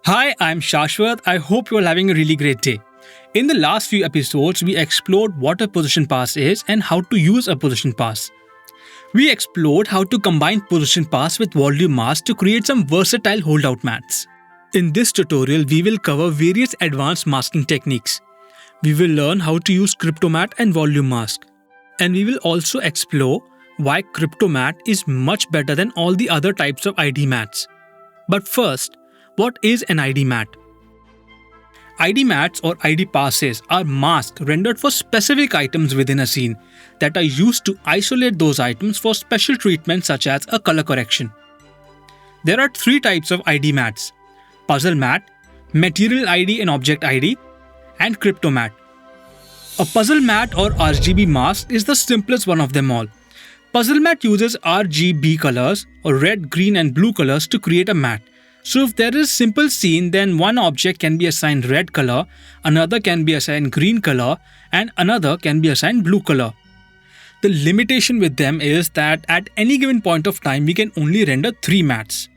Hi, I'm Shashwat. I hope you're having a really great day. In the last few episodes, we explored what a position pass is and how to use a position pass. We explored how to combine position pass with volume mask to create some versatile holdout mats. In this tutorial, we will cover various advanced masking techniques. We will learn how to use Cryptomatte and volume mask. And we will also explore why Cryptomatte is much better than all the other types of ID mats. But first, what is an ID mat? ID mats or ID passes are masks rendered for specific items within a scene that are used to isolate those items for special treatment such as a color correction. There are three types of ID mats: puzzle mat, material ID and object ID, and Cryptomatte. A puzzle mat or RGB mask is the simplest one of them all. Puzzle mat uses RGB colors or red, green and blue colors to create a mat. So if there is a simple scene, then one object can be assigned red color, another can be assigned green color, and another can be assigned blue color. The limitation with them is that at any given point of time, we can only render 3 mats.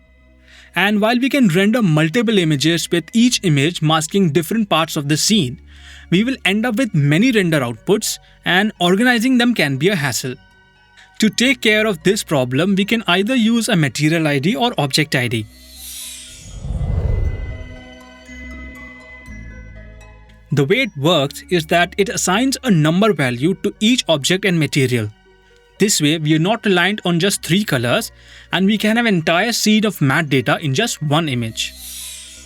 And while we can render multiple images with each image masking different parts of the scene, we will end up with many render outputs and organizing them can be a hassle. To take care of this problem, we can either use a material ID or object ID. The way it works is that it assigns a number value to each object and material. This way, we are not reliant on just 3 colors and we can have an entire scene of matte data in just one image.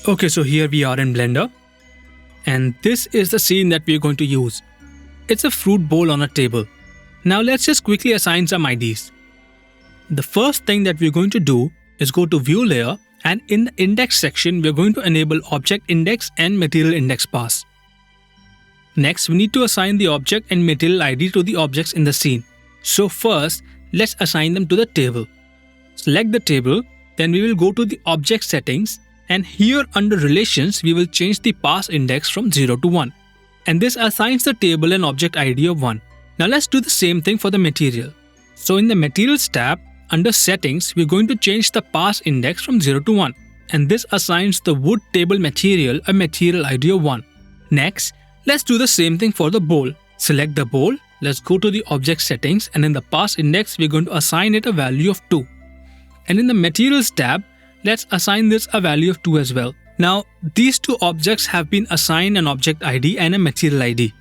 Okay, so here we are in Blender. And this is the scene that we are going to use. It's a fruit bowl on a table. Now let's just quickly assign some IDs. The first thing that we're going to do is go to View Layer, and in the Index section, we're going to enable Object Index and Material Index Pass. Next, we need to assign the object and material ID to the objects in the scene. So first, let's assign them to the table. Select the table, then we will go to the Object Settings, and here under Relations, we will change the Pass Index from 0 to 1. And this assigns the table an object ID of 1. Now let's do the same thing for the material. So in the Materials tab, under Settings, we're going to change the Pass Index from 0 to 1. And this assigns the wood table material a material ID of 1. Next, let's do the same thing for the bowl. Select the bowl, let's go to the Object Settings, and in the Pass Index, we're going to assign it a value of 2. And in the Materials tab, let's assign this a value of 2 as well. Now, these two objects have been assigned an object ID and a material ID.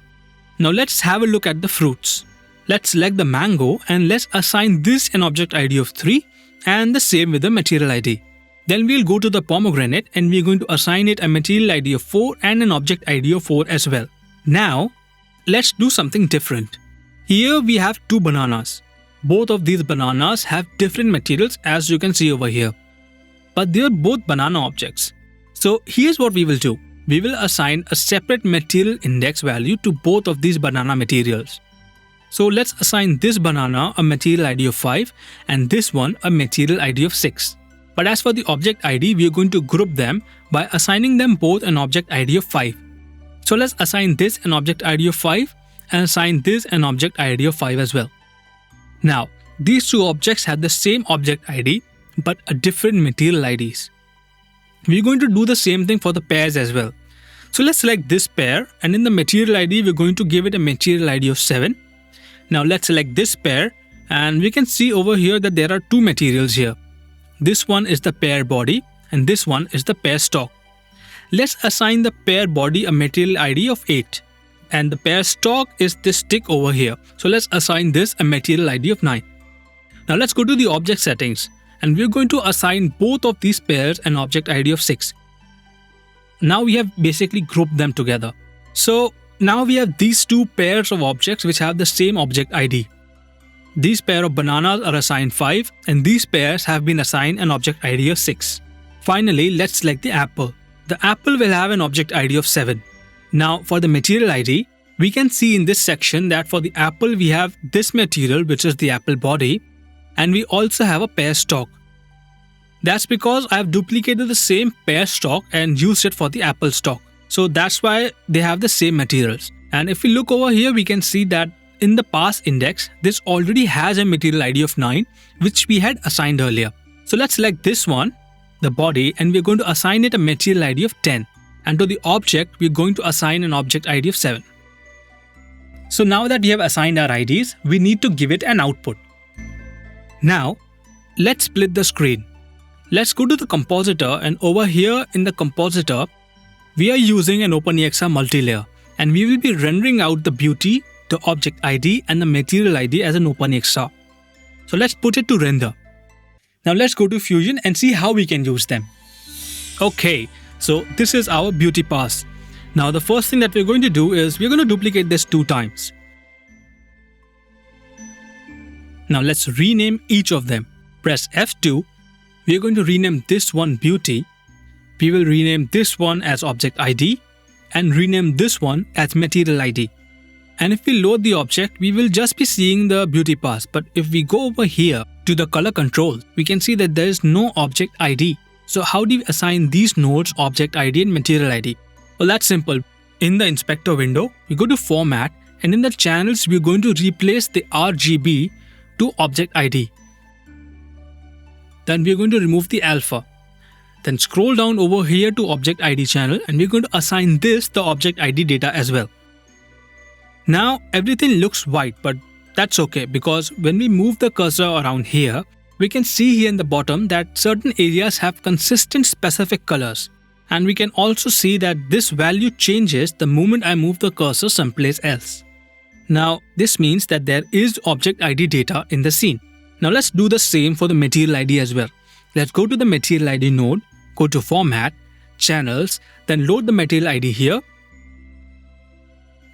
Now let's have a look at the fruits. Let's select the mango and let's assign this an object ID of 3 and the same with the material ID. Then we'll go to the pomegranate and we're going to assign it a material ID of 4 and an object ID of 4 as well. Now, let's do something different. Here we have 2 bananas. Both of these bananas have different materials as you can see over here. But they are both banana objects. So here's what we will do. We will assign a separate material index value to both of these banana materials. So let's assign this banana a material ID of 5 and this one a material ID of 6. But as for the object ID, we are going to group them by assigning them both an object ID of 5. So let's assign this an object ID of 5 and assign this an object ID of 5 as well. Now, these two objects have the same object ID but a different material IDs. We're going to do the same thing for the pairs as well. So let's select this pair, and in the material ID, we're going to give it a material ID of 7. Now let's select this pair, and we can see over here that there are 2 materials here. This one is the pair body and this one is the pair stock. Let's assign the pair body a material ID of 8. And the pair stock is this stick over here. So let's assign this a material ID of 9. Now let's go to the object settings. And we're going to assign both of these pairs an object ID of 6. Now we have basically grouped them together. So now we have these 2 pairs of objects which have the same object ID. These pair of bananas are assigned 5 and these pairs have been assigned an object ID of 6. Finally, let's select the apple. The apple will have an object ID of 7. Now for the material ID, we can see in this section that for the apple we have this material which is the apple body. And we also have a pair stock. That's because I have duplicated the same pair stock and used it for the apple stock. So that's why they have the same materials. And if we look over here, we can see that in the pass index, this already has a material ID of 9, which we had assigned earlier. So let's select this one the body, and we're going to assign it a material ID of 10. And to the object, we're going to assign an object ID of 7. So now that we have assigned our IDs, we need to give it an output. Now, let's split the screen. Let's go to the compositor, and over here in the compositor, we are using an OpenEXR multilayer, and we will be rendering out the beauty, the object ID and the material ID as an OpenEXR. So let's put it to render. Now let's go to Fusion and see how we can use them. Okay, so this is our beauty pass. Now the first thing that we're going to do is we're going to duplicate this 2 times. Now let's rename each of them. Press F2. We're going to rename this one beauty. We will rename this one as object ID and rename this one as material ID. And if we load the object, we will just be seeing the beauty pass. But if we go over here to the color control, we can see that there is no object ID. So how do we assign these nodes object ID and material ID? Well, that's simple. In the inspector window, we go to format, and in the channels, we're going to replace the RGB to object ID. Then we're going to remove the alpha. Then scroll down over here to object ID channel, and we're going to assign this the object ID data as well. Now everything looks white, but that's okay, because when we move the cursor around here, we can see here in the bottom that certain areas have consistent specific colors. And we can also see that this value changes the moment I move the cursor someplace else. Now this means that there is object ID data in the scene. Now let's do the same for the material ID as well. Let's go to the material ID node, go to format, channels, then load the material ID here.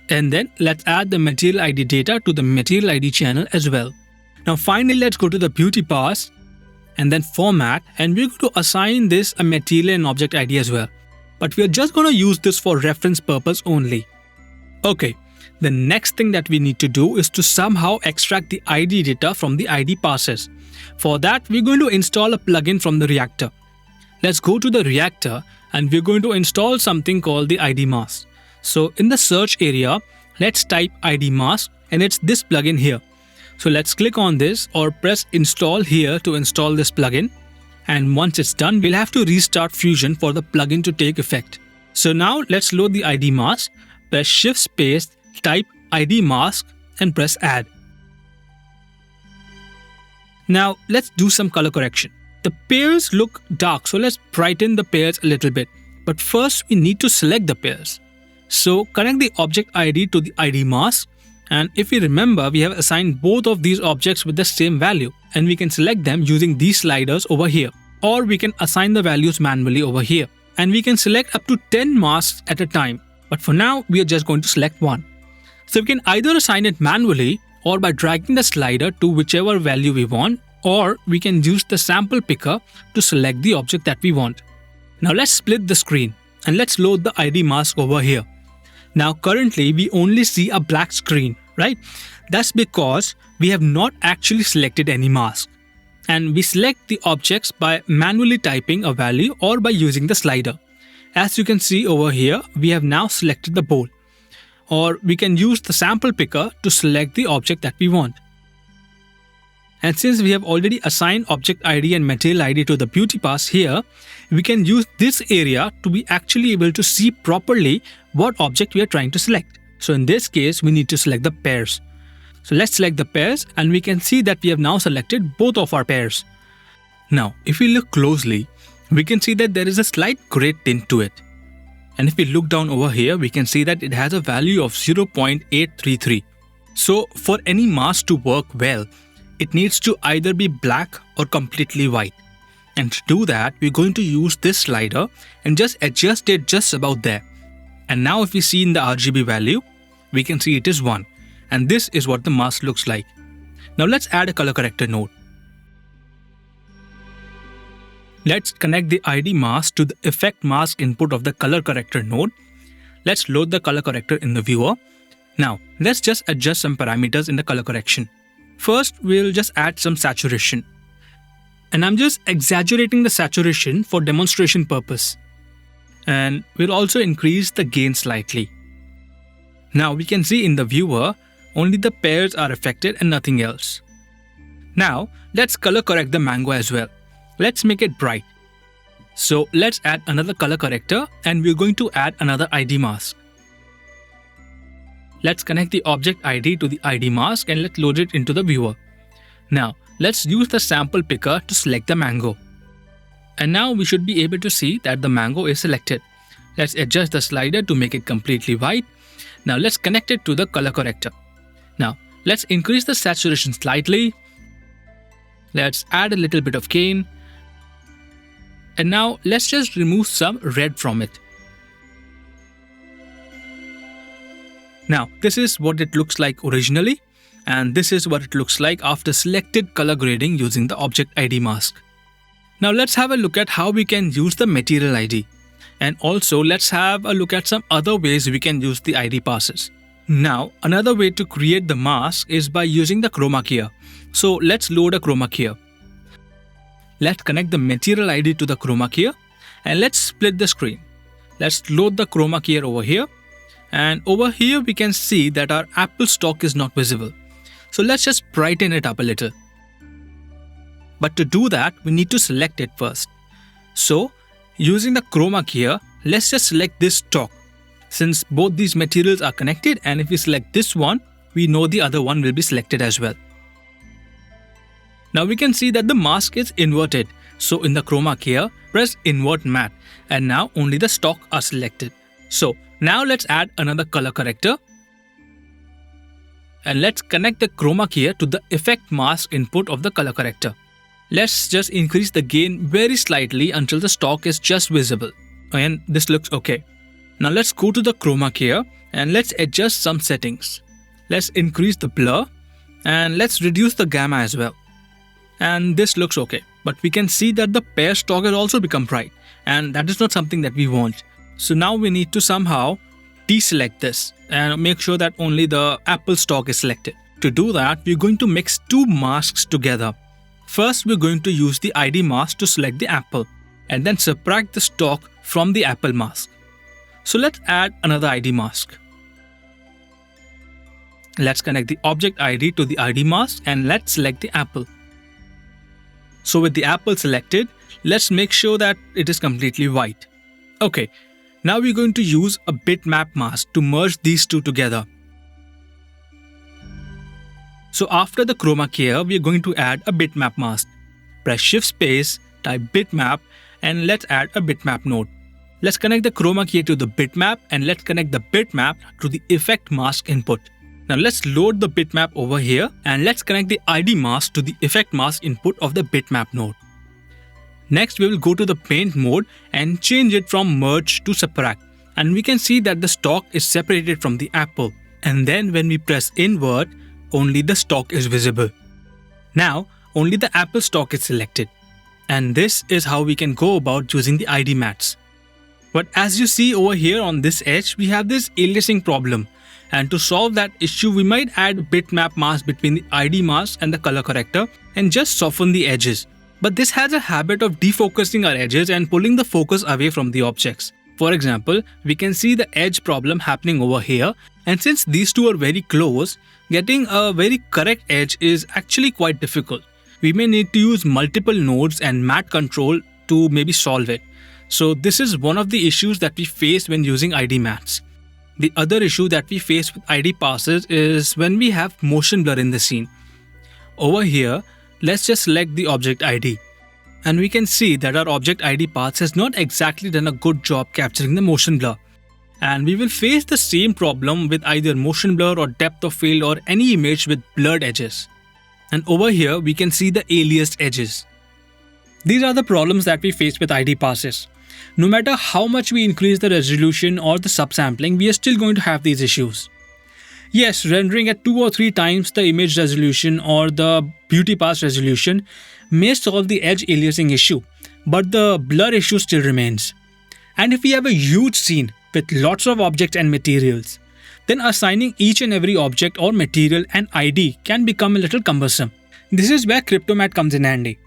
And then let's add the material ID data to the material ID channel as well. Now finally, let's go to the beauty pass and then format, and we're going to assign this a material and object ID as well. But we're just going to use this for reference purpose only. Okay, the next thing that we need to do is to somehow extract the ID data from the ID passes. For that, we're going to install a plugin from the reactor. Let's go to the reactor and we're going to install something called the ID Mask. So in the search area, let's type ID Mask, and it's this plugin here. So let's click on this or press install here to install this plugin. And once it's done, we'll have to restart Fusion for the plugin to take effect. So now let's load the ID Mask, press Shift space, type ID Mask and press add. Now let's do some color correction. The pairs look dark, so let's brighten the pairs a little bit. But first we need to select the pairs. So connect the object ID to the ID Mask, and if we remember, we have assigned both of these objects with the same value, and we can select them using these sliders over here, or we can assign the values manually over here, and we can select up to 10 masks at a time. But for now, we are just going to select one. So we can either assign it manually or by dragging the slider to whichever value we want, or we can use the sample picker to select the object that we want. Now let's split the screen and let's load the ID Mask over here. Now currently we only see a black screen, right? That's because we have not actually selected any mask. And we select the objects by manually typing a value or by using the slider. As you can see over here, we have now selected the bowl. Or we can use the sample picker to select the object that we want. And since we have already assigned object ID and material ID to the beauty pass here, we can use this area to be actually able to see properly what object we are trying to select. So in this case, we need to select the pairs. So let's select the pairs, and we can see that we have now selected both of our pairs. Now, if we look closely, we can see that there is a slight gray tint to it. And if we look down over here, we can see that it has a value of 0.833. So for any mask to work well, it needs to either be black or completely white. And to do that, we're going to use this slider and just adjust it just about there. And now if we see in the RGB value, we can see it is 1. And this is what the mask looks like. Now let's add a color corrector node. Let's connect the ID mask to the effect mask input of the color corrector node. Let's load the color corrector in the viewer. Now let's just adjust some parameters in the color correction. First, we'll just add some saturation. And I'm just exaggerating the saturation for demonstration purpose. And we'll also increase the gain slightly. Now we can see in the viewer, only the pairs are affected and nothing else. Now let's color correct the mango as well. Let's make it bright. So let's add another color corrector and we're going to add another ID mask. Let's connect the object ID to the ID mask and let's load it into the viewer. Now let's use the sample picker to select the mango. And now we should be able to see that the mango is selected. Let's adjust the slider to make it completely white. Now let's connect it to the color corrector. Now let's increase the saturation slightly. Let's add a little bit of cane. And now let's just remove some red from it. Now this is what it looks like originally, and this is what it looks like after selected color grading using the Object ID mask. Now let's have a look at how we can use the material ID. And also let's have a look at some other ways we can use the ID passes. Now another way to create the mask is by using the chroma keyer. So let's load a chroma keyer. Let's connect the material ID to the chroma keyer and let's split the screen. Let's load the chroma keyer over here. And over here we can see that our apple stock is not visible. So let's just brighten it up a little. But to do that, we need to select it first. So using the chroma keyer, let's just select this stock. Since both these materials are connected, and if we select this one, we know the other one will be selected as well. Now we can see that the mask is inverted. So in the chroma keyer, press invert matte, and now only the stock are selected. So now let's add another color corrector. And let's connect the chroma keyer to the effect mask input of the color corrector. Let's just increase the gain very slightly until the stock is just visible. And this looks okay. Now let's go to the chroma keyer and let's adjust some settings. Let's increase the blur and let's reduce the gamma as well. And this looks okay. But we can see that the pair stock has also become bright, and that is not something that we want. So now we need to somehow deselect this and make sure that only the apple stock is selected. To do that, we're going to mix two masks together. First, we're going to use the ID mask to select the apple and then subtract the stock from the apple mask. So let's add another ID mask. Let's connect the object ID to the ID mask and let's select the apple. So with the apple selected, let's make sure that it is completely white. Okay. Now we're going to use a bitmap mask to merge these two together. So after the chroma keyer, we're going to add a bitmap mask. Press shift space, type bitmap, and let's add a bitmap node. Let's connect the chroma keyer to the bitmap and let's connect the bitmap to the effect mask input. Now let's load the bitmap over here and let's connect the ID mask to the effect mask input of the bitmap node. Next, we will go to the paint mode and change it from merge to subtract. And we can see that the stock is separated from the apple. And then when we press invert, only the stock is visible. Now, only the apple stock is selected. And this is how we can go about using the ID mats. But as you see over here on this edge, we have this aliasing problem. And to solve that issue, we might add a bitmap mask between the ID mask and the color corrector and just soften the edges. But this has a habit of defocusing our edges and pulling the focus away from the objects. For example, we can see the edge problem happening over here, and since these two are very close, getting a very correct edge is actually quite difficult. We may need to use multiple nodes and matte control to maybe solve it. So this is one of the issues that we face when using ID mats. The other issue that we face with ID passes is when we have motion blur in the scene. Over here, let's just select the object ID. And we can see that our object ID path has not exactly done a good job capturing the motion blur. And we will face the same problem with either motion blur or depth of field or any image with blurred edges. And over here we can see the aliased edges. These are the problems that we face with ID passes. No matter how much we increase the resolution or the subsampling, we are still going to have these issues. Yes, rendering at 2 or 3 times the image resolution or the beauty pass resolution may solve the edge aliasing issue, but the blur issue still remains. And if we have a huge scene with lots of objects and materials, then assigning each and every object or material an ID can become a little cumbersome. This is where Cryptomatte comes in handy.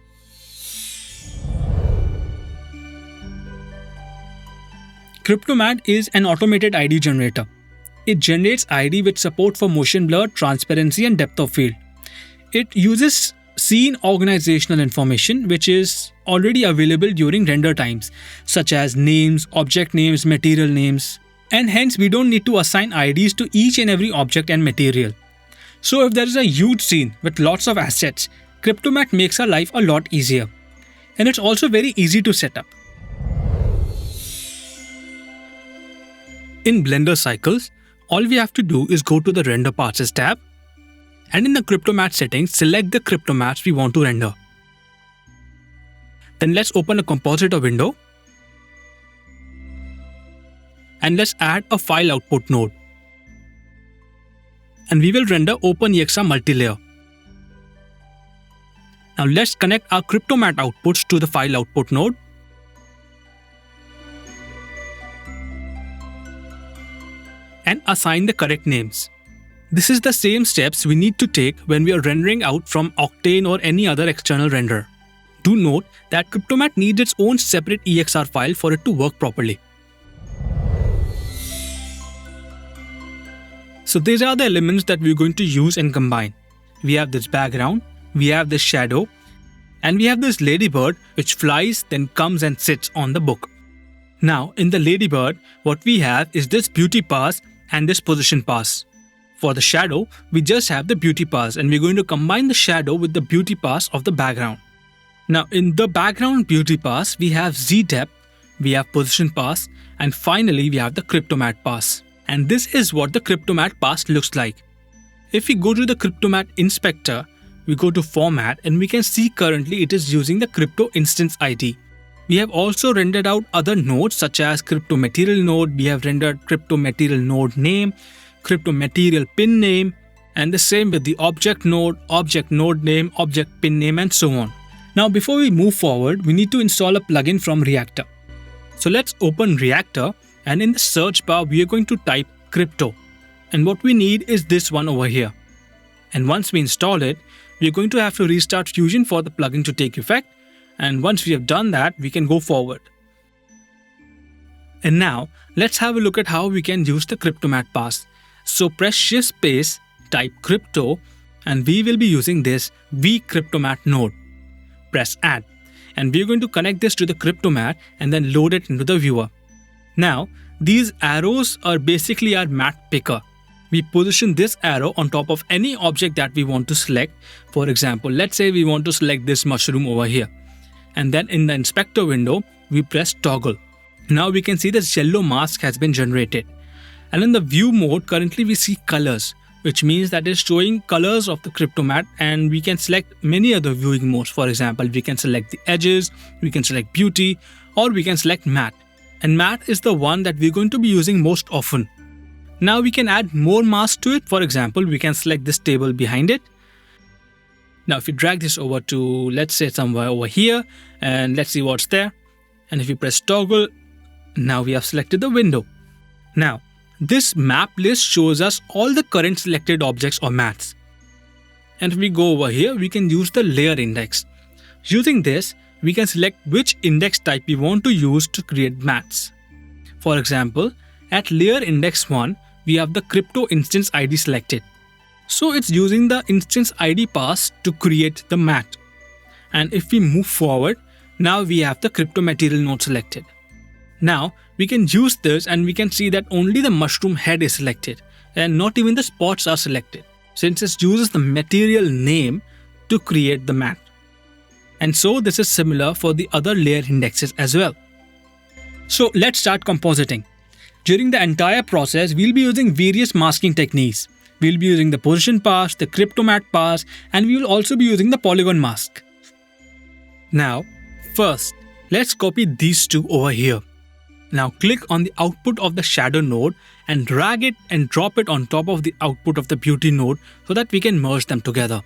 Cryptomatte is an automated ID generator. It generates ID with support for motion blur, transparency and depth of field. It uses scene organizational information which is already available during render times, such as names, object names, material names, and hence we don't need to assign IDs to each and every object and material. So if there is a huge scene with lots of assets, Cryptomatte makes our life a lot easier. And it's also very easy to set up. In Blender cycles, all we have to do is go to the Render Passes tab, and in the Cryptomatte settings, select the Cryptomattes we want to render. Then let's open a Compositor window, and let's add a file output node. And we will render OpenEXR multilayer. Now let's connect our Cryptomatte outputs to the file output node. And assign the correct names. This is the same steps we need to take when we are rendering out from Octane or any other external renderer. Do note that Cryptomatte needs its own separate EXR file for it to work properly. So these are the elements that we're going to use and combine. We have this background, we have this shadow, and we have this ladybird which flies then comes and sits on the book. Now in the ladybird, what we have is this beauty pass and this position pass. For the shadow, we just have the beauty pass, and we're going to combine the shadow with the beauty pass of the background. Now in the background beauty pass, we have Z depth, we have position pass, and finally we have the Cryptomatte pass. And this is what the Cryptomatte pass looks like. If we go to the Cryptomatte inspector, we go to format, and we can see currently it is using the Crypto Instance ID. We have also rendered out other nodes such as Crypto Material node, we have rendered Crypto Material node name, Crypto Material pin name, and the same with the object node name, object pin name, and so on. Now before we move forward, we need to install a plugin from Reactor. So let's open Reactor, and in the search bar we are going to type Crypto, and what we need is this one over here. And once we install it, we are going to have to restart Fusion for the plugin to take effect, and once we have done that, we can go forward. And now let's have a look at how we can use the Cryptomatte pass. So press Shift space, type Crypto, and we will be using this vCryptomatte node. Press Add, and we are going to connect this to the Cryptomatte and then load it into the viewer. Now these arrows are basically our matte picker. We position this arrow on top of any object that we want to select. For example, let's say we want to select this mushroom over here. And then in the inspector window, we press toggle. Now we can see this yellow mask has been generated. And in the view mode, currently we see colors, which means that it's showing colors of the Cryptomatte, and we can select many other viewing modes. For example, we can select the edges, we can select beauty, or we can select matte. And matte is the one that we're going to be using most often. Now we can add more masks to it. For example, we can select this table behind it. Now if we drag this over to, let's say, somewhere over here, and let's see what's there. And if we press toggle, now we have selected the window. Now this map list shows us all the current selected objects or mattes. And if we go over here, we can use the layer index. Using this, we can select which index type we want to use to create mattes. For example, at layer index 1, we have the Crypto Instance ID selected. So it's using the Instance ID pass to create the matte. And if we move forward, now we have the Crypto Material node selected. Now we can use this, and we can see that only the mushroom head is selected and not even the spots are selected, since it uses the material name to create the matte. And so this is similar for the other layer indexes as well. So let's start compositing. During the entire process, we'll be using various masking techniques. We'll be using the position pass, the Cryptomatte pass, and we will also be using the Polygon Mask. Now, first, let's copy these two over here. Now click on the output of the shadow node and drag it and drop it on top of the output of the beauty node so that we can merge them together.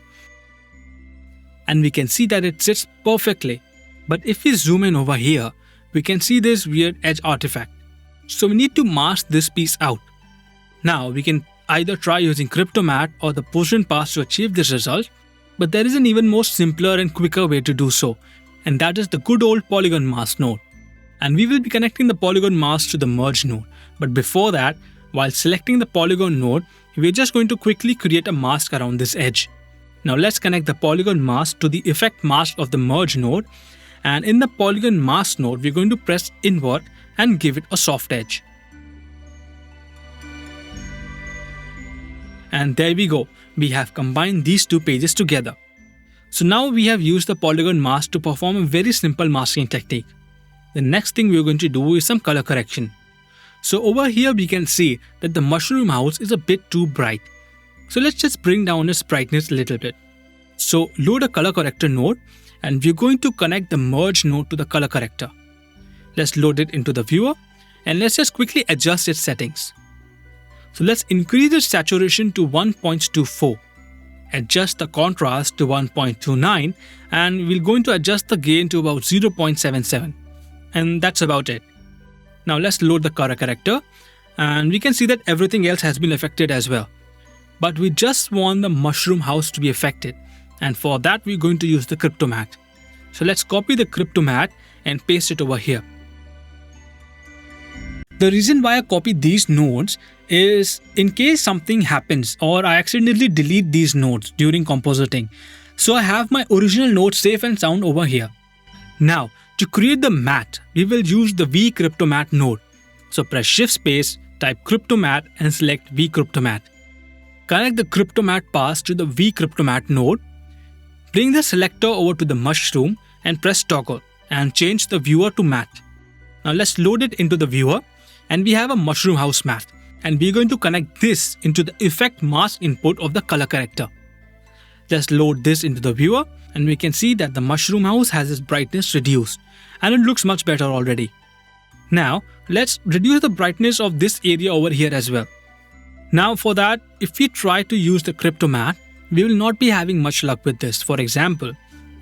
And we can see that it sits perfectly. But if we zoom in over here, we can see this weird edge artifact. So we need to mask this piece out. Now we can either try using Cryptomatte or the position pass to achieve this result, but there is an even more simpler and quicker way to do so, and that is the good old Polygon Mask node. And we will be connecting the Polygon Mask to the merge node. But before that, while selecting the Polygon node, we're just going to quickly create a mask around this edge. Now let's connect the Polygon Mask to the Effect Mask of the Merge node, and in the Polygon Mask node we're going to press Invert and give it a soft edge. And there we go, we have combined these two pages together. So now we have used the Polygon Mask to perform a very simple masking technique. The next thing we are going to do is some color correction. So over here we can see that the mushroom house is a bit too bright. So let's just bring down its brightness a little bit. So load a color corrector node, and we're going to connect the merge node to the color corrector. Let's load it into the viewer, and let's just quickly adjust its settings. So let's increase its saturation to 1.24. Adjust the contrast to 1.29, and we're going to adjust the gain to about 0.77. And that's about it. Now let's load the color corrector, and we can see that everything else has been affected as well. But we just want the mushroom house to be affected, and for that we're going to use the Cryptomatte. So let's copy the Cryptomatte and paste it over here. The reason why I copied these nodes is in case something happens or I accidentally delete these nodes during compositing. So I have my original node safe and sound over here. Now to create the matte, we will use the V Cryptomatte node. So press Shift Space, type Cryptomatte and select V Cryptomatte. Connect the Cryptomatte pass to the V Cryptomatte node. Bring the selector over to the mushroom and press toggle and change the viewer to matte. Now let's load it into the viewer, and we have a mushroom house matte, and we're going to connect this into the effect mask input of the color corrector. Just load this into the viewer, and we can see that the mushroom house has its brightness reduced, and it looks much better already. Now let's reduce the brightness of this area over here as well. Now for that, if we try to use the Cryptomatte, we will not be having much luck with this. For example,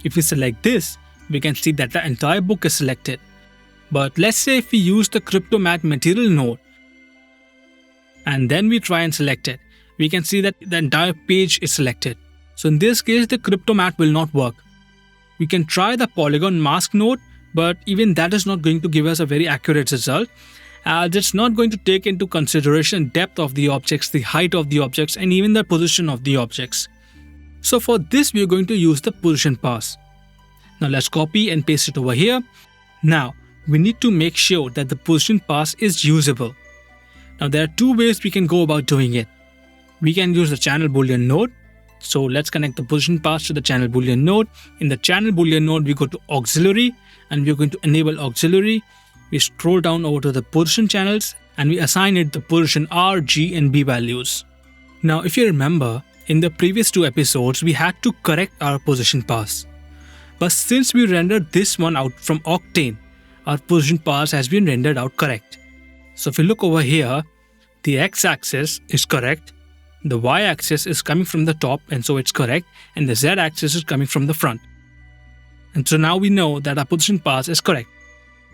if we select this, we can see that the entire book is selected. But let's say if we use the Cryptomatte material node and then we try and select it, we can see that the entire page is selected. So in this case, the Cryptomatte will not work. We can try the Polygon Mask node, but even that is not going to give us a very accurate result, as it's not going to take into consideration depth of the objects, the height of the objects, and even the position of the objects. So for this, we are going to use the position pass. Now let's copy and paste it over here. Now we need to make sure that the position pass is usable. Now there are two ways we can go about doing it. We can use the channel boolean node. So let's connect the position pass to the channel boolean node. In the channel boolean node, we go to auxiliary, and we're going to enable auxiliary. We scroll down over to the position channels, and we assign it the position R, G, and B values. Now if you remember, in the previous two episodes, we had to correct our position pass. But since we rendered this one out from Octane, our position pass has been rendered out correct. So if you look over here, the x-axis is correct, the y-axis is coming from the top and so it's correct, and the z-axis is coming from the front. And so now we know that our position pass is correct.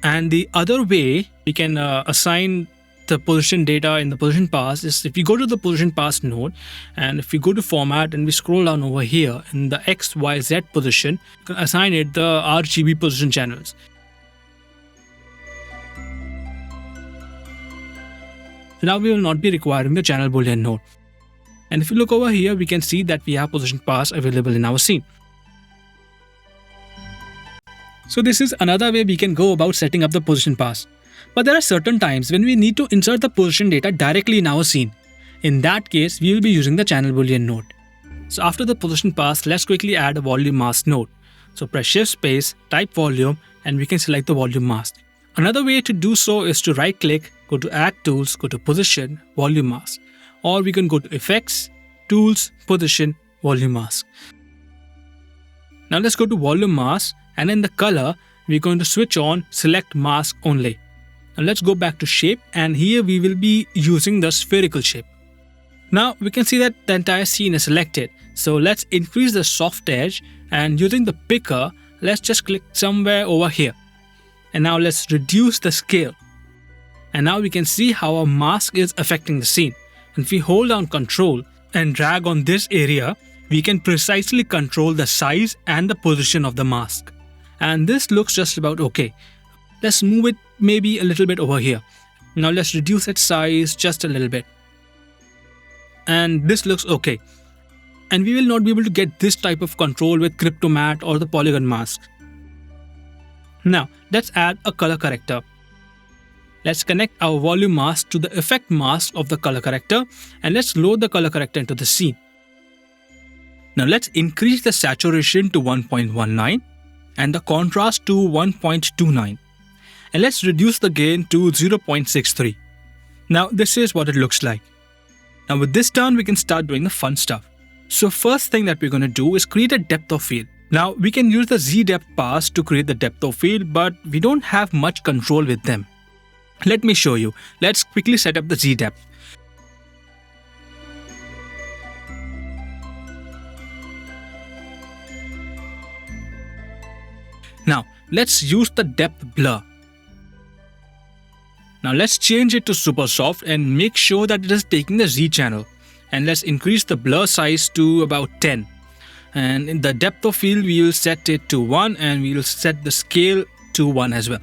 And the other way we can assign the position data in the position pass is if we go to the position pass node, and if we go to format and we scroll down over here in the X, Y, Z position, you can assign it the RGB position channels. So now we will not be requiring the channel boolean node. And if you look over here, we can see that we have position pass available in our scene. So this is another way we can go about setting up the position pass. But there are certain times when we need to insert the position data directly in our scene. In that case, we will be using the channel boolean node. So after the position pass, let's quickly add a volume mask node. So press Shift Space, type volume, and we can select the volume mask. Another way to do so is to right click, go to Add Tools, go to Position, Volume Mask. Or we can go to Effects, Tools, Position, Volume Mask. Now let's go to Volume Mask, and in the color, we're going to switch on Select Mask Only. Now let's go back to Shape, and here we will be using the spherical shape. Now we can see that the entire scene is selected. So let's increase the soft edge, and using the picker, let's just click somewhere over here. And now let's reduce the scale. And now we can see how our mask is affecting the scene. And if we hold down Control and drag on this area, we can precisely control the size and the position of the mask. And this looks just about okay. Let's move it maybe a little bit over here. Now let's reduce its size just a little bit. And this looks okay. and we will not be able to get this type of control with Cryptomatte or the Polygon Mask. Now, let's add a color corrector. Let's connect our volume mask to the effect mask of the color corrector, and let's load the color corrector into the scene. Now let's increase the saturation to 1.19 and the contrast to 1.29, and let's reduce the gain to 0.63. Now this is what it looks like. Now with this done, we can start doing the fun stuff. So first thing that we're going to do is create a depth of field. Now we can use the Z depth pass to create the depth of field, but we don't have much control with them. Let me show you. Let's quickly set up the Z depth. Now let's use the depth blur. Now let's change it to super soft and make sure that it is taking the Z channel. And let's increase the blur size to about 10. And in the depth of field, we will set it to 1 and we will set the scale to 1 as well.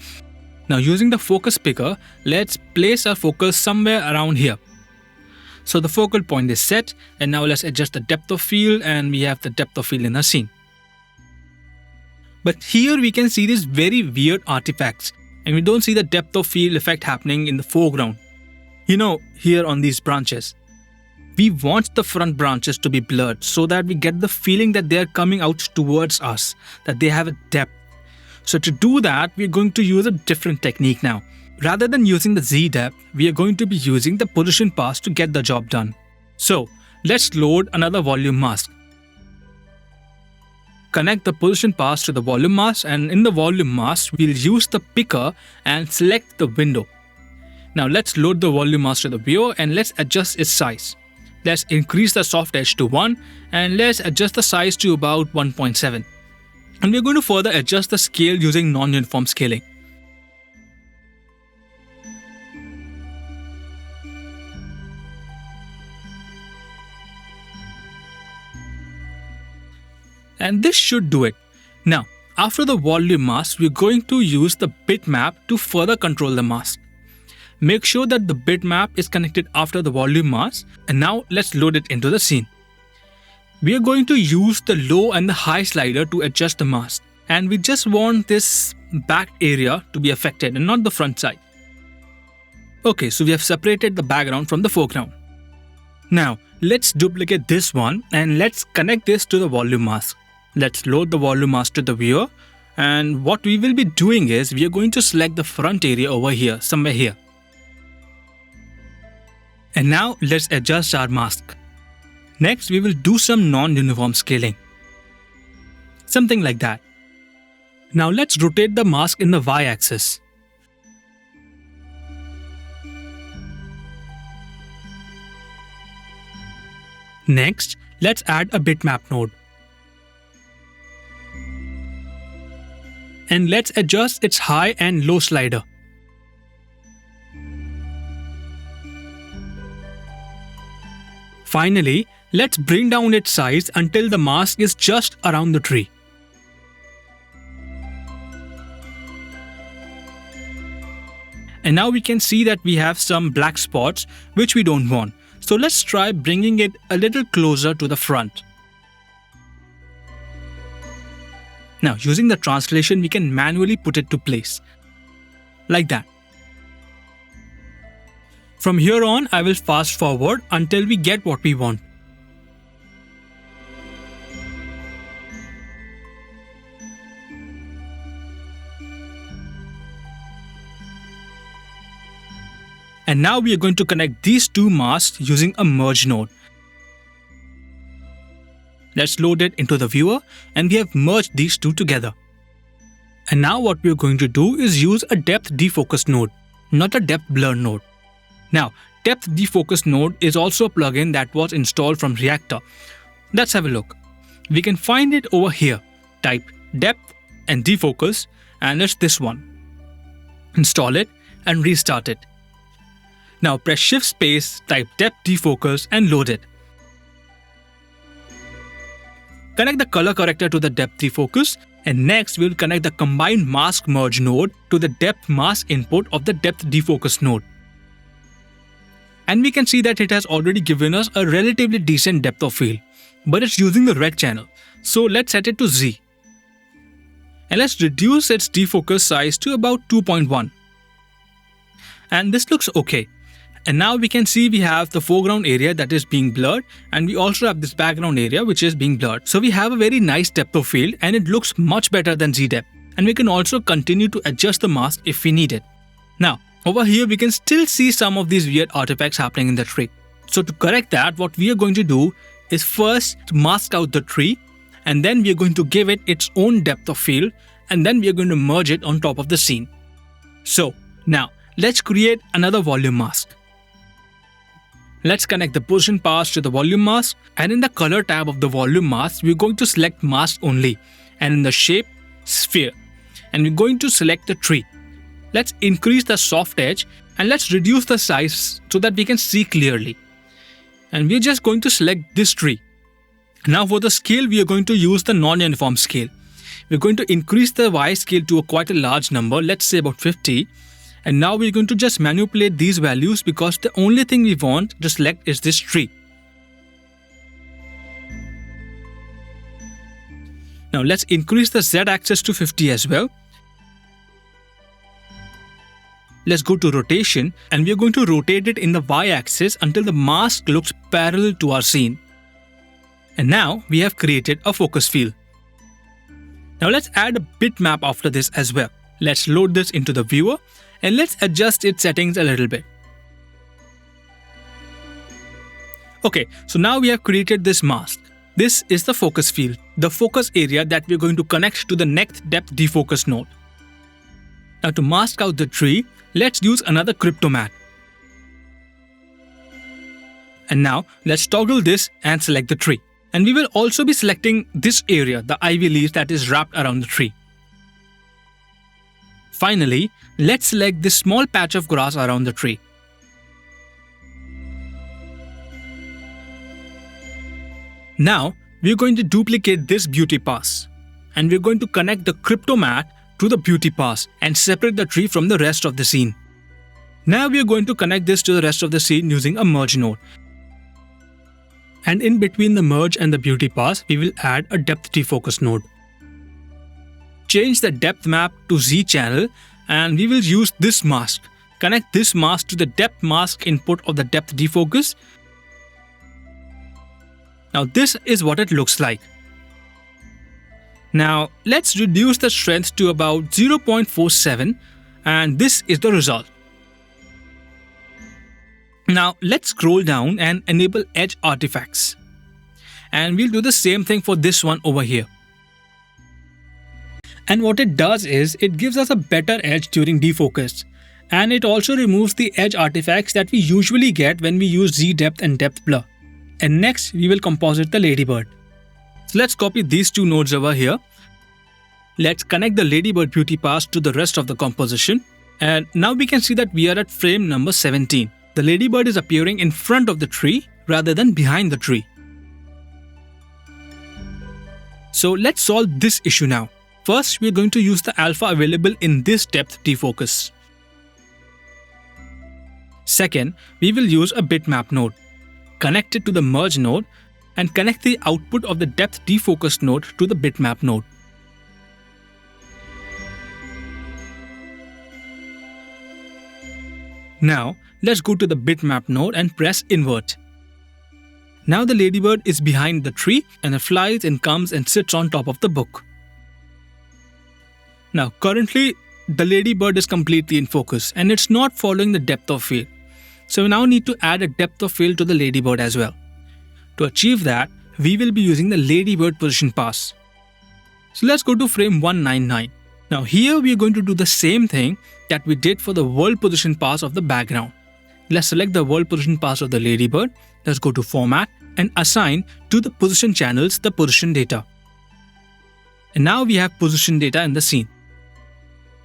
Now using the focus picker, let's place our focus somewhere around here. So the focal point is set, and now let's adjust the depth of field, and we have the depth of field in our scene. But here we can see these very weird artifacts, and we don't see the depth of field effect happening in the foreground. Here on these branches. We want the front branches to be blurred so that we get the feeling that they are coming out towards us, that they have a depth. So to do that, we are going to use a different technique now. Rather than using the Z depth, we are going to be using the position pass to get the job done. So let's load another volume mask. Connect the position pass to the volume mask, and in the volume mask, we'll use the picker and select the window. Now let's load the volume mask to the viewer and let's adjust its size. Let's increase the soft edge to 1 and let's adjust the size to about 1.7. And we're going to further adjust the scale using non-uniform scaling. And this should do it. Now, after the volume mask, we're going to use the bitmap to further control the mask. Make sure that the bitmap is connected after the volume mask, and now let's load it into the scene. We are going to use the low and the high slider to adjust the mask, and we just want this back area to be affected and not the front side. Okay, so we have separated the background from the foreground. Now let's duplicate this one and let's connect this to the volume mask. Let's load the volume mask to the viewer, and what we will be doing is we are going to select the front area over here, somewhere here. And now let's adjust our mask. Next, we will do some non-uniform scaling. Something like that. Now let's rotate the mask in the y-axis. Next, let's add a bitmap node. And let's adjust its high and low slider. Finally, let's bring down its size until the mask is just around the tree. And now we can see that we have some black spots which we don't want. So let's try bringing it a little closer to the front. Now using the translation, we can manually put it to place. Like that. From here on, I will fast forward until we get what we want. And now we are going to connect these two masks using a merge node. Let's load it into the viewer, and we have merged these two together. And now what we are going to do is use a depth defocus node, not a depth blur node. Now, depth defocus node is also a plugin that was installed from Reactor. Let's have a look. We can find it over here. Type depth and defocus, and it's this one. Install it and restart it. Now press shift space, type depth defocus and load it. Connect the color corrector to the depth defocus, and next we will connect the combined mask merge node to the depth mask input of the depth defocus node. And we can see that it has already given us a relatively decent depth of field. but it's using the red channel. So let's set it to Z. And let's reduce its defocus size to about 2.1. And this looks okay. And now we can see we have the foreground area that is being blurred, and we also have this background area which is being blurred. So we have a very nice depth of field and it looks much better than Z depth. And we can also continue to adjust the mask if we need it. Now, over here we can still see some of these weird artifacts happening in the tree. So to correct that, what we are going to do is first mask out the tree, and then we are going to give it its own depth of field, and then we are going to merge it on top of the scene. So now let's create another volume mask. Let's connect the position pass to the volume mask, and in the color tab of the volume mask, we're going to select mask only, and in the shape, sphere, and we're going to select the tree. Let's increase the soft edge and let's reduce the size so that we can see clearly. And we're just going to select this tree. Now for the scale, we are going to use the non-uniform scale. We're going to increase the Y scale to quite a large number, let's say about 50. And now we're going to just manipulate these values because the only thing we want to select is this tree. Now let's increase the Z axis to 50 as well. Let's go to rotation, and we're going to rotate it in the Y axis until the mask looks parallel to our scene. And now we have created a focus field. Now let's add a bitmap after this as well. Let's load this into the viewer and let's adjust its settings a little bit. Okay, so now we have created this mask. This is the focus field, the focus area that we're going to connect to the next depth defocus node. Now to mask out the tree, let's use another Cryptomatte. And now let's toggle this and select the tree. And we will also be selecting this area, the ivy leaves that is wrapped around the tree. Finally, let's select this small patch of grass around the tree. Now, we're going to duplicate this beauty pass. And we're going to connect the Cryptomatte to the beauty pass and separate the tree from the rest of the scene. Now we are going to connect this to the rest of the scene using a merge node. And in between the merge and the beauty pass, we will add a depth defocus node. Change the depth map to Z channel, and we will use this mask. Connect this mask to the depth mask input of the depth defocus. Now this is what it looks like. Now let's reduce the strength to about 0.47, and this is the result. Now let's scroll down and enable edge artifacts. And we'll do the same thing for this one over here. And what it does is it gives us a better edge during defocus. And it also removes the edge artifacts that we usually get when we use Z depth and depth blur. And next we will composite the ladybird. So let's copy these two nodes over here. Let's connect the ladybird beauty pass to the rest of the composition. And now we can see that we are at frame number 17. The ladybird is appearing in front of the tree rather than behind the tree. So let's solve this issue now. First, we are going to use the alpha available in this depth defocus. Second, we will use a bitmap node. Connect it to the merge node and connect the output of the depth defocus node to the bitmap node. Now, let's go to the bitmap node and press invert. Now the ladybird is behind the tree and it flies and comes and sits on top of the book. Now currently the ladybird is completely in focus and it's not following the depth of field. So we now need to add a depth of field to the ladybird as well. To achieve that, we will be using the ladybird position pass. So let's go to frame 199. Now here we are going to do the same thing that we did for the world position pass of the background. Let's select the world position pass of the ladybird. Let's go to format and assign to the position channels the position data. And now we have position data in the scene.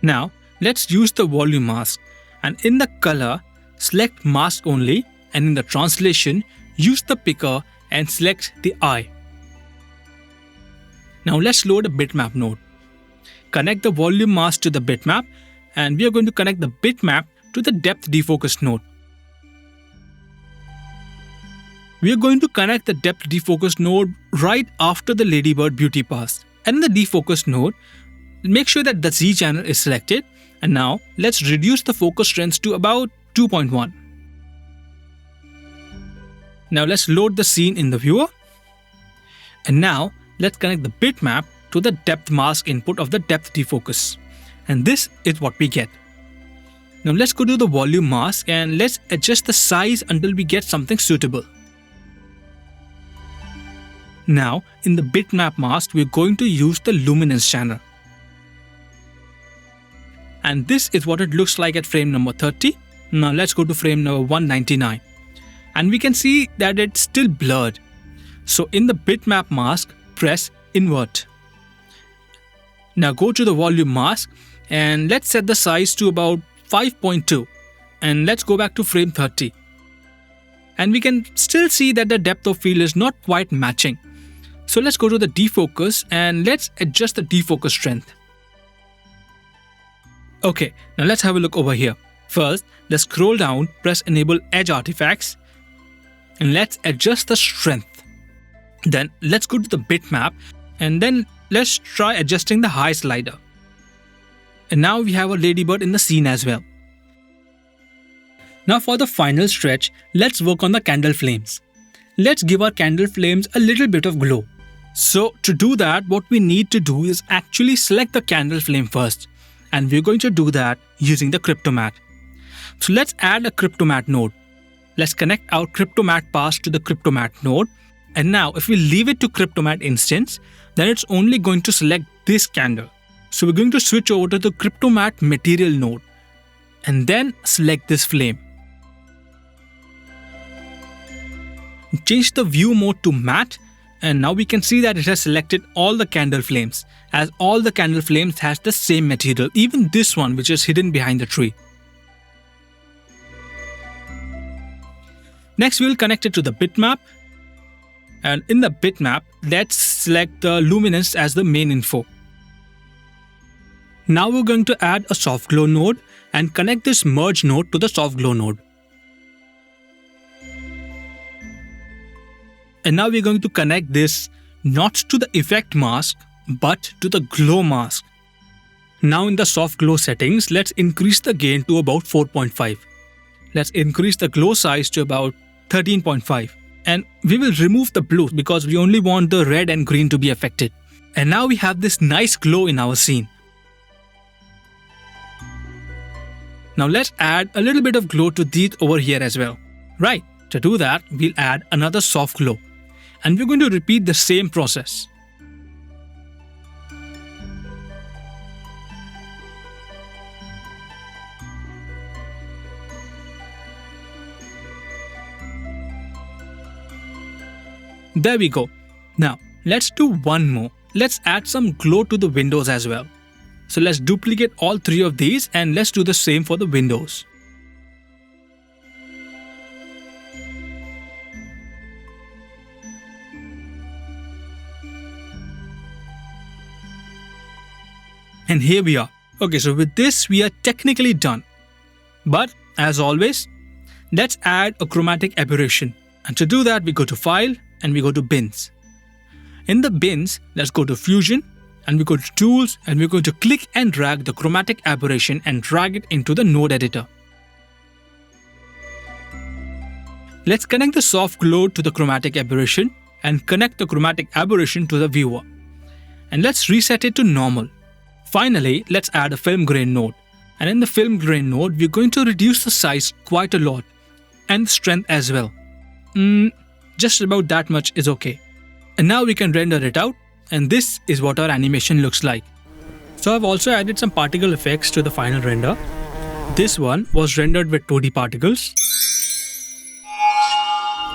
Now let's use the volume mask, and in the color select mask only, and in the translation use the picker and select the eye. Now let's load a bitmap node. Connect the volume mask to the bitmap, and we are going to connect the bitmap to the depth defocus node. we are going to connect the depth defocus node right after the Ladybird beauty pass. And in the defocus node, make sure that the Z channel is selected. And now let's reduce the focus strength to about 2.1. Now let's load the scene in the viewer. And now let's connect the bitmap to the depth mask input of the depth defocus. And this is what we get. Now let's go to the volume mask and let's adjust the size until we get something suitable. Now in the bitmap mask, we're going to use the luminance channel. And this is what it looks like at frame number 30. Now let's go to frame number 199. And we can see that it's still blurred. So in the bitmap mask, press invert. Now go to the volume mask and let's set the size to about 5.2. And let's go back to frame 30. And we can still see that the depth of field is not quite matching. So let's go to the defocus and let's adjust the defocus strength. Okay, now let's have a look over here. First, let's scroll down, press enable edge artifacts, and let's adjust the strength. Then let's go to the bitmap and then let's try adjusting the high slider. And now we have a ladybird in the scene as well. Now for the final stretch, let's work on the candle flames. Let's give our candle flames a little bit of glow. So to do that, what we need to do is actually select the candle flame first. And we're going to do that using the Cryptomatte. So let's add a Cryptomatte node. Let's connect our Cryptomatte pass to the Cryptomatte node. And now if we leave it to Cryptomatte instance, then it's only going to select this candle. So we're going to switch over to the Cryptomatte material node and then select this flame. Change the view mode to matte, and now we can see that it has selected all the candle flames, as all the candle flames has the same material, even this one which is hidden behind the tree. Next we'll connect it to the bitmap, and in the bitmap let's select the luminance as the main info. Now we're going to add a Softglow node and connect this merge node to the Softglow node. And now we're going to connect this not to the effect mask but to the glow mask. Now in the Softglow settings, let's increase the gain to about 4.5. Let's increase the glow size to about 13.5. And we will remove the blue because we only want the red and green to be affected. And now we have this nice glow in our scene. Now let's add a little bit of glow to these over here as well. Right, to do that, we'll add another Softglow. And we're going to repeat the same process. There we go. Now let's do one more. Let's add some glow to the windows as well. So let's duplicate all three of these and let's do the same for the windows. And here we are. Okay, so with this we are technically done. But as always, let's add a chromatic aberration. And to do that, we go to File and we go to Bins. In the bins, let's go to Fusion and we go to Tools and we're going to click and drag the chromatic aberration and drag it into the node editor. Let's connect the Softglow to the chromatic aberration and connect the chromatic aberration to the viewer. And let's reset it to normal. Finally, let's add a film grain node. And in the film grain node, we're going to reduce the size quite a lot and the strength as well. Just about that much is okay. And now we can render it out, and this is what our animation looks like. So I've also added some particle effects to the final render. This one was rendered with 2D particles.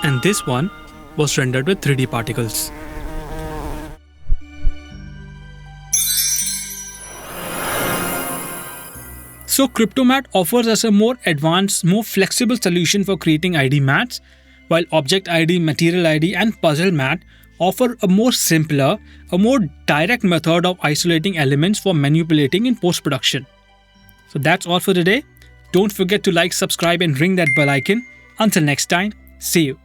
And this one was rendered with 3D particles. So Cryptomatte offers us a more advanced, more flexible solution for creating ID mattes, while Object ID, Material ID and Puzzle Matte offer a more simpler, a more direct method of isolating elements for manipulating in post-production. So that's all for today. Don't forget to like, subscribe and ring that bell icon. Until next time, see you.